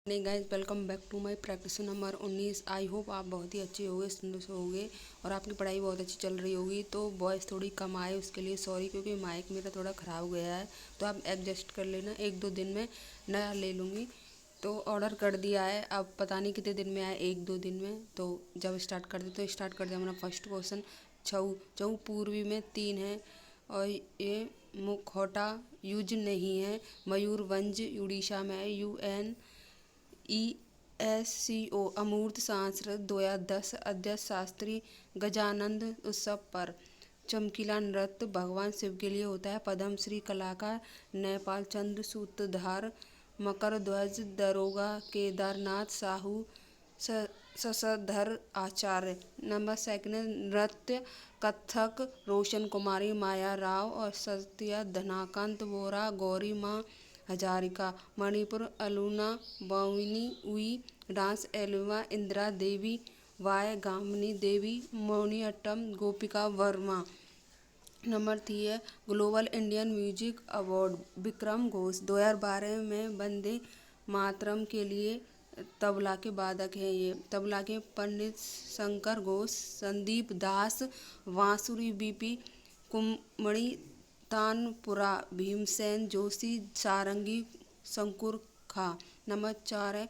नहीं guys, welcome back to my practice number 19। I hope आप बहुत ही अच्छे होंगे, सुंदर होंगे और आपकी पढ़ाई बहुत अच्छी चल रही होगी। तो वॉइस थोड़ी कम आए उसके लिए सॉरी, क्योंकि माइक मेरा थोड़ा ख़राब हो गया है। तो आप एडजस्ट कर लेना, 1-2 दिन में नया ले लूँगी। तो ऑर्डर कर दिया है, अब पता नहीं कितने दिन में आए, 1-2 दिन में। तो जब स्टार्ट कर दे तो स्टार्ट कर दे। हमारा फर्स्ट क्वेश्चन, छऊ छऊ पूर्वी में 3 है और ये मुखौटा यूज नहीं है। मयूरभंज उड़ीसा में है। ESCO अमूर्त संवत्सर 2010 अध्यक्ष शास्त्री गजानंद उत्सव पर चमकीला नृत्य भगवान शिव के लिए होता है। पद्मश्री कलाकार नेपाल चंद्र सूत्रधार मकर ध्वज दरोगा केदारनाथ साहू शशधर आचार्य। नंबर सेकंड, नृत्य कथक रोशन कुमारी माया राव और सत्या धनाकांत बोरा गौरी माँ हजारिका। मणिपुर अलूना बाविनी उई डांस एल्वा इंदिरा देवी वाय गामिनी देवी मोनियट्टम गोपिका वर्मा। नंबर 3 है global Indian music award Vikram Ghosh 2012 में वंदे मातरम के लिए तबला के वादक हैं। ये तबला के पंडित शंकर घोष, संदीप दास, बांसुरी बीपी कुमड़ी तानपुरा, भीमसेन जोशी, सारंगी शंकुर खा। नंबर 4 है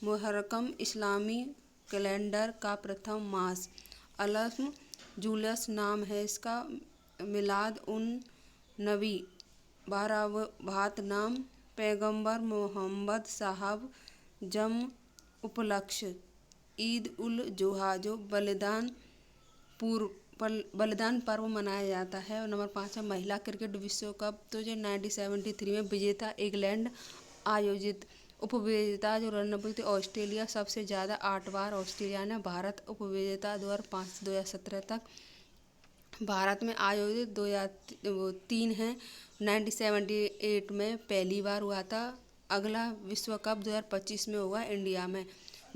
मुहर्रम इस्लामी कैलेंडर का प्रथम मास। अलम जूलस नाम है इसका। मिलाद उन नबी 12 भात नाम पैगंबर मोहम्मद साहब जम उपलक्ष्य। ईद उल जुहा जो बलिदान पर्व मनाया जाता है। और नंबर 5 है महिला क्रिकेट विश्व कप तो जो 1973 में विजेता इंग्लैंड आयोजित। उपविजेता जो रणनीति थी ऑस्ट्रेलिया, सबसे ज़्यादा 8 बार ऑस्ट्रेलिया ने। भारत उपविजेता 2005 से 2017 तक भारत में आयोजित 2003 है। 1978 में पहली बार हुआ था। अगला विश्व कप 2025 में होगा इंडिया में।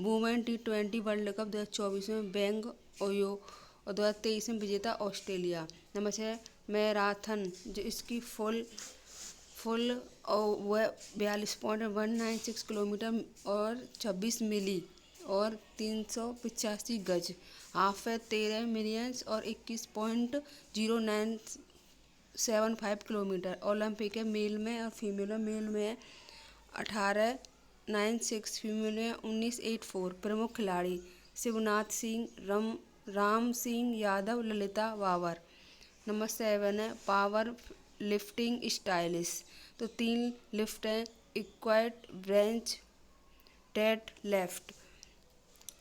वुमेन T20 वर्ल्ड कप 2024 में बेंग ओयो और 2023 में विजेता ऑस्ट्रेलिया। नंबर 6 मैराथन जो इसकी फुल और वह 42.196 किलोमीटर और 26 मिली और 385 गज। हाफ है 13 मिलियंस और 21.0975 किलोमीटर। ओलंपिक है मेल में और फीमेल में। मेल में है 1896, फीमेल में 1984। प्रमुख खिलाड़ी शिवनाथ सिंह, राम सिंह यादव, ललिता बाबर। नंबर 7 है पावर लिफ्टिंग स्टाइलिश तो 3 लिफ्ट हैं, इक्वाइट bench dead lift.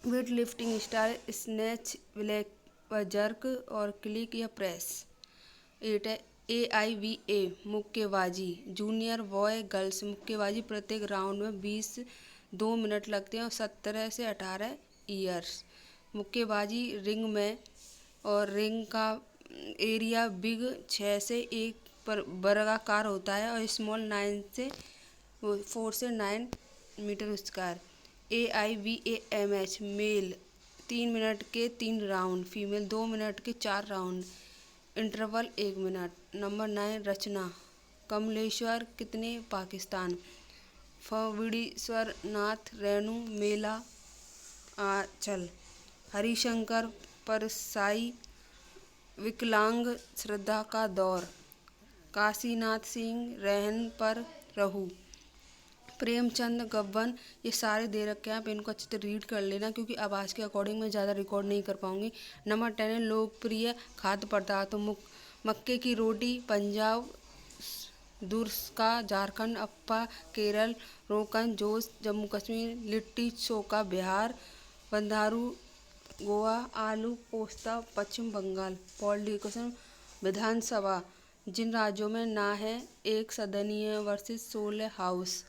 Weight lifting style snatch ब्लैक व जर्क और क्लिक या प्रेस। 8 है AIVA मुक्केबाजी जूनियर बॉय गर्ल्स मुक्केबाजी प्रत्येक राउंड में 2 मिनट लगते हैं और 17 से 18 ईयर्स। मुक्केबाजी रिंग में और रिंग का एरिया बिग 6 से 1 पर वर्गाकार होता है और स्मॉल 4 से 9 metre square. AIVAMH male 3 minute के 3 राउंड, फीमेल 2 मिनट के 4 round, interval 1 minute. Number 9 Rachna Kamleshwar Kitne Pakistan. फवड़ीश्वर Nath Renu मेला आंचल। हरिशंकर परसाई विकलांग श्रद्धा का दौर। काशीनाथ सिंह रहन पर रहू। प्रेमचंद गब्बन। ये सारे दे रखे हैं, आप इनको अच्छे से रीड कर लेना क्योंकि आवाज़ के अकॉर्डिंग मैं ज़्यादा रिकॉर्ड नहीं कर पाऊँगी। नंबर 10 है लोकप्रिय खाद्य पदार्थ मक्के की रोटी पंजाब, दुर्सका झारखंड, अप्पा केरल, रोकन जोश जम्मू कश्मीर, लिट्टी चोखा बिहार, बंधारू गोवा, आलू पोस्ता पश्चिम बंगाल। पॉलिटिकल विधानसभा जिन राज्यों में ना है 1 सदनीय वर्सेस 16 हाउस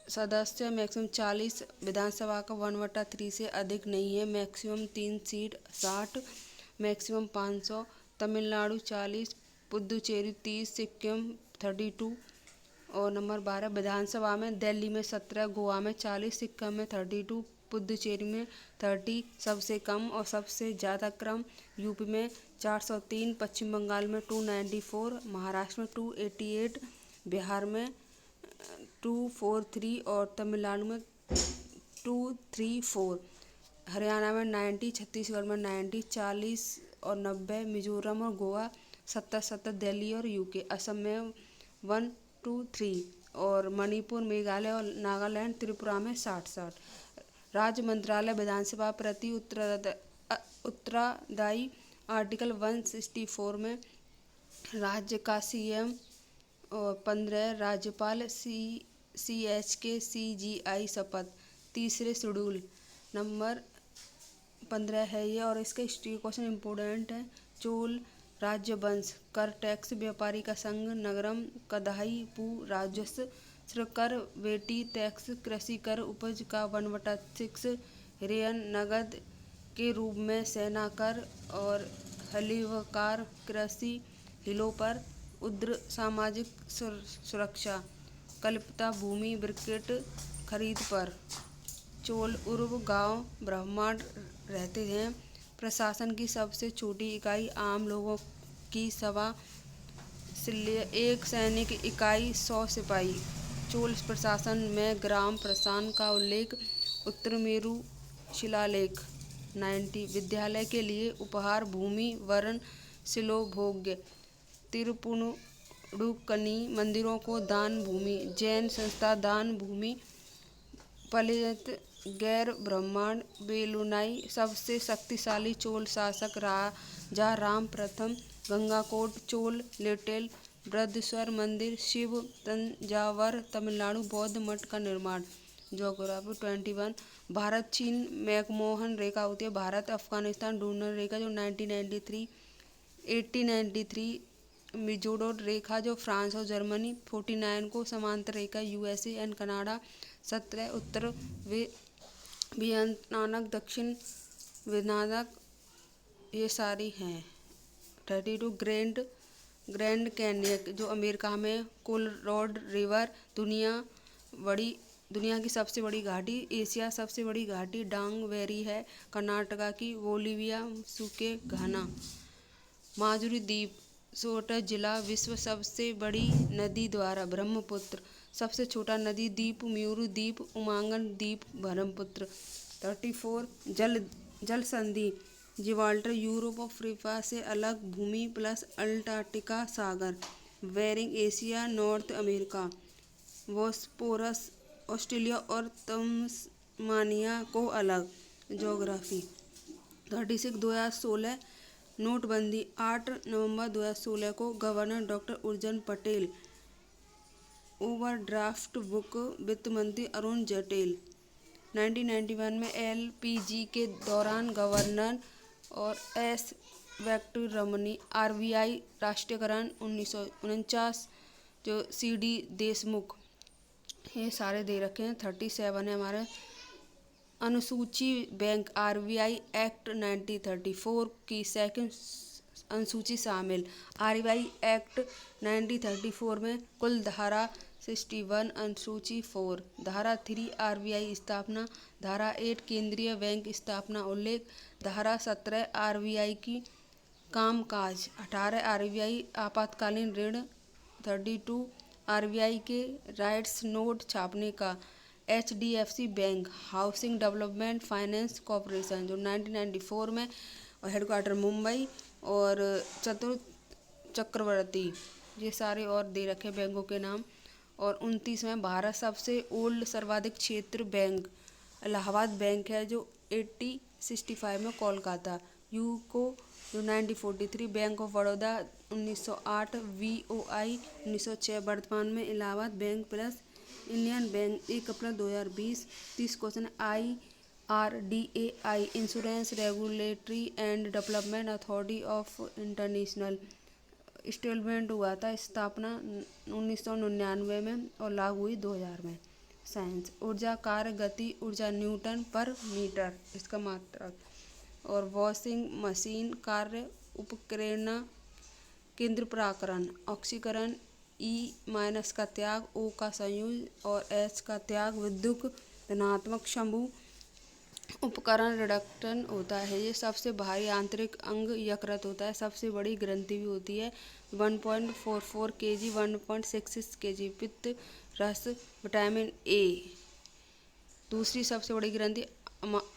सदस्य। मैक्सिमम 40 विधानसभा का 1/3 से अधिक नहीं है। Maximum 3 seat 60, maximum 500। Tamil Nadu 40, Puducherry 30, Sikkim 32। और नंबर 12 विधानसभा में दिल्ली में 17, गोवा में 40, सिक्किम में 32, पुदुचेरी में 30 सबसे कम और सबसे ज़्यादा क्रम। यूपी में 403, पश्चिम बंगाल में 294, महाराष्ट्र में 288, बिहार में 243 और तमिलनाडु में 234, हरियाणा में 90, छत्तीसगढ़ में 90, 40 और 90, मिजोरम और गोवा 70, दिल्ली और यूके, असम में 123 और मणिपुर, मेघालय और नागालैंड, त्रिपुरा में 60। राज्य मंत्रालय विधानसभा प्रति उत्तरदायी। आर्टिकल 164 में राज्य का सीएम और 15 राज्यपाल CHK CGI शपथ। तीसरे शेड्यूल नंबर 15 है ये, और इसके हिस्ट्री क्वेश्चन इम्पोर्टेंट है। चोल राजवंश, कर टैक्स, व्यापारी का संघ, नगरम, कदाई, पू, राजस्व, कर, वेटी टैक्स, कृषि कर, उपज का 1/6, रेयन, नगद के रूप में, सेना कर और हलीवकार, कृषि हिलों पर, उद्र, सामाजिक सुरक्षा, कल्पता, भूमि, ब्रिकेट खरीद पर। चोल उर्व गांव ब्रह्मांड रहते हैं। प्रशासन की सबसे छोटी इकाई आम लोगों की सभा, एक सैनिक इकाई 100 सिपाही। चोल प्रशासन में ग्राम प्रशासन का उल्लेख, उत्तर मेरु शिलालेख। 90 विद्यालय के लिए उपहार, भूमि, वर्ण, शिलोभोग्य, तिरुपुनुडुकनी मंदिरों को दान भूमि, जैन संस्था दान भूमि, पलित गैर ब्रह्मांड बेलुनाई। सबसे शक्तिशाली चोल शासक राजा राम प्रथम, गंगाकोट चोल, लिटिल बृहदेश्वर मंदिर, शिव, तंजावर, तमिलनाडु, बौद्ध मठ का निर्माण। ज्योग्राफी 21 भारत चीन मैकमोहन रेखा होती है। भारत अफगानिस्तान डोनर रेखा जो 1893 मिजोडो रेखा जो फ्रांस और जर्मनी। 49 को समांतर रेखा USA and Canada. 17 Uttar Vietnam, दक्षिण वियतनाम, ये सारी हैं। 32 ग्रैंड कैन्यन जो अमेरिका में। कोलोराडो रिवर दुनिया की सबसे बड़ी घाटी। एशिया सबसे बड़ी घाटी डांग वैली है कर्नाटका की। बोलिविया, सूके, घाना। माजुरी द्वीप छोटा जिला। विश्व सबसे बड़ी नदी द्वारा ब्रह्मपुत्र। सबसे छोटा नदी द्वीप म्यूरू द्वीप, उमांगन द्वीप, ब्रह्मपुत्र। 34 जल संधि जिब्राल्टर, यूरोप और अफ्रीका से अलग भूमि प्लस अंटार्कटिका सागर। Bering Asia, North America. Bosporus Australia और तस्मानिया को अलग। ज्योग्राफी 36 2016 नोटबंदी 8 नवंबर 2016 को governor doctor Urjit Patel. Overdraft book वित्त मंत्री अरुण जेटली। 1991 में LPG के दौरान गवर्नर और S वेंकटरमणी। RBI राष्ट्रीयकरण 1949 जो CD देशमुख। ये सारे दे रखे हैं। 37 है हमारे अनुसूची बैंक। RBI एक्ट 1934 की सेकंड अनुसूची शामिल। RBI एक्ट 1934 में कुल धारा 61 अनुसूची 4। धारा 3 RBI स्थापना। धारा 8 केंद्रीय बैंक स्थापना उल्लेख। धारा 17 RBI की कामकाज। 18 RBI आपातकालीन ऋण। 32 RBI के राइट्स नोट छापने का। HDFC bank housing development finance corporation जो 1994 में और हेडक्वार्टर मुंबई और चक्रवर्ती। ये सारे और दे रखे बैंकों के नाम। और 29 में भारत सबसे ओल्ड सर्वाधिक क्षेत्र बैंक इलाहाबाद बैंक है जो 1865 में कोलकाता। यूको जो 1943 बैंक ऑफ बड़ौदा 1908 VOI 1906 वर्तमान में Allahabad bank plus Indian bank 1 April 2020। 30 question IRDAI insurance regulatory and development authority of international statement हुआ था स्थापना 1999 में और लागू हुई 2000 में। साइंस ऊर्जा कार्य गति ऊर्जा न्यूटन पर मीटर इसका मात्रक। और वॉशिंग मशीन कार्य उपकरण केंद्र पराकरण ऑक्सीकरण E- का त्याग O का संयुज और H का त्याग विद्युत धनात्मक शंभु उपकरण रिडक्टन होता है। ये सबसे भारी आंतरिक अंग यकृत होता है। सबसे बड़ी ग्रंथि भी होती है 1.44 kg 1.66 kg। पित्त रस विटामिन ए। दूसरी सबसे बड़ी ग्रंथि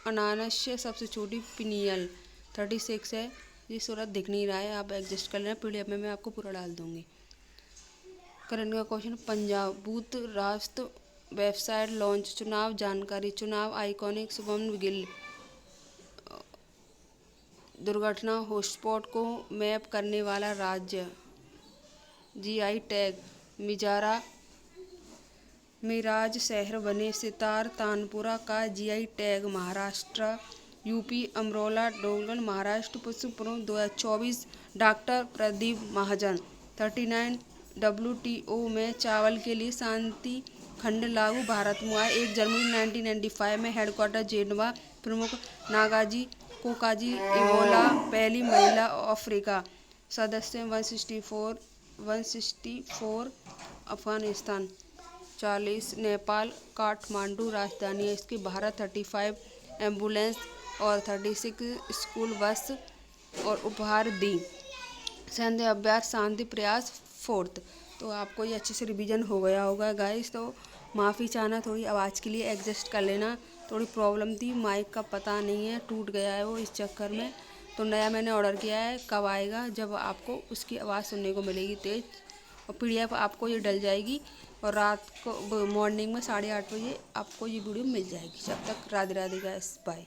अनानस्य, सबसे छोटी पिनियल 36 है। ये सूरत दिख नहीं रहा है, आप एडजस्ट कर लेना, PDF में मैं आपको पूरा डाल दूंगी। करंट का क्वेश्चन, पंजाब बूथ राष्ट्र वेबसाइट लॉन्च। चुनाव जानकारी, चुनाव आइकॉनिक शुभम गिल। दुर्घटना हॉटस्पॉट को मैप करने वाला राज्य। GI टैग मिजारा मिराज शहर बने। सितार तानपुरा का GI टैग महाराष्ट्र। यूपी अमरोला डोंगल महाराष्ट्र पुष्पपुर 2024। डॉक्टर प्रदीप महाजन 39। WTO में चावल के लिए शांति खंड लागू। भारत में आए 1 जनवरी 1995 में। Headquarter Geneva. प्रमुख नागाजी कोकाजी इबोला पहली महिला अफ्रीका। सदस्य 164 अफगानिस्तान 40 नेपाल। काठमांडू राजधानी है इसकी। भारत 35 एम्बुलेंस और 36 स्कूल बस और उपहार दी। सैन्य अभ्यास शांति प्रयास 4th। तो आपको ये अच्छे से रिवीजन हो गया होगा गाइस। तो माफ़ी चाहना, थोड़ी आवाज़ के लिए एडजस्ट कर लेना, थोड़ी प्रॉब्लम थी, माइक का पता नहीं है, टूट गया है वो, इस चक्कर में। तो नया मैंने ऑर्डर किया है, कब आएगा जब आपको उसकी आवाज़ सुनने को मिलेगी तेज। और PDF आपको ये डल जाएगी और रात को मॉर्निंग में 8:30 बजे आपको ये वीडियो मिल जाएगी। जब तक राधे राधे गाइस, बाय।